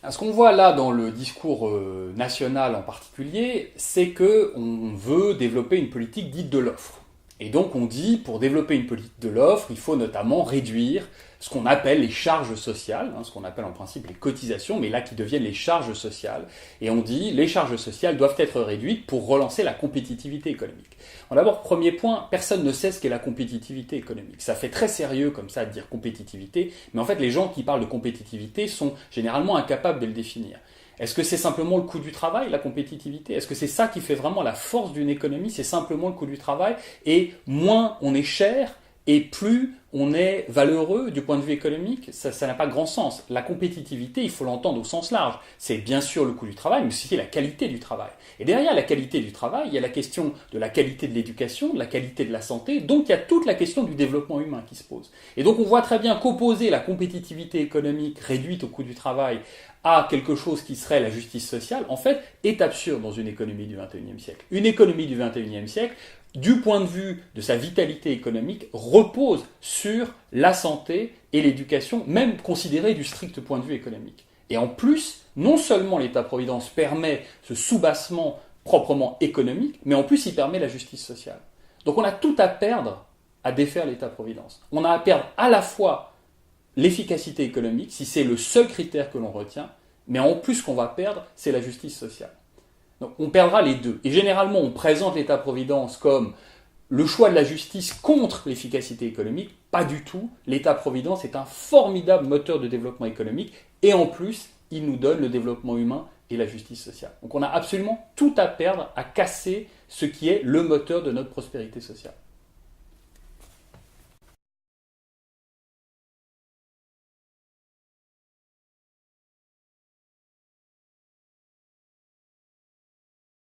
Ce qu'on voit là dans le discours national en particulier, c'est qu'on veut développer une politique dite de l'offre. Et donc on dit, pour développer une politique de l'offre, il faut notamment réduire ce qu'on appelle les charges sociales, ce qu'on appelle en principe les cotisations, mais là qui deviennent les charges sociales. Et on dit, les charges sociales doivent être réduites pour relancer la compétitivité économique. Bon, d'abord, premier point, personne ne sait ce qu'est la compétitivité économique. Ça fait très sérieux comme ça de dire compétitivité, mais en fait les gens qui parlent de compétitivité sont généralement incapables de le définir. Est-ce que c'est simplement le coût du travail, la compétitivité? Est-ce que c'est ça qui fait vraiment la force d'une économie? C'est simplement le coût du travail, et moins on est cher, et plus on est valeureux du point de vue économique? Ça n'a pas grand sens. La compétitivité, il faut l'entendre au sens large. C'est bien sûr le coût du travail, mais aussi la qualité du travail. Et derrière la qualité du travail, il y a la question de la qualité de l'éducation, de la qualité de la santé, donc il y a toute la question du développement humain qui se pose. Et donc on voit très bien qu'opposer la compétitivité économique réduite au coût du travail à quelque chose qui serait la justice sociale, en fait, est absurde dans une économie du XXIe siècle. Une économie du XXIe siècle, du point de vue de sa vitalité économique, repose sur la santé et l'éducation, même considérée du strict point de vue économique. Et en plus, non seulement l'État-providence permet ce soubassement proprement économique, mais en plus il permet la justice sociale. Donc on a tout à perdre à défaire l'État-providence. On a à perdre à la fois l'efficacité économique, si c'est le seul critère que l'on retient, mais en plus ce qu'on va perdre, c'est la justice sociale. Donc on perdra les deux. Et généralement, on présente l'État-providence comme le choix de la justice contre l'efficacité économique. Pas du tout. L'État-providence est un formidable moteur de développement économique, et en plus, il nous donne le développement humain et la justice sociale. Donc on a absolument tout à perdre à casser ce qui est le moteur de notre prospérité sociale.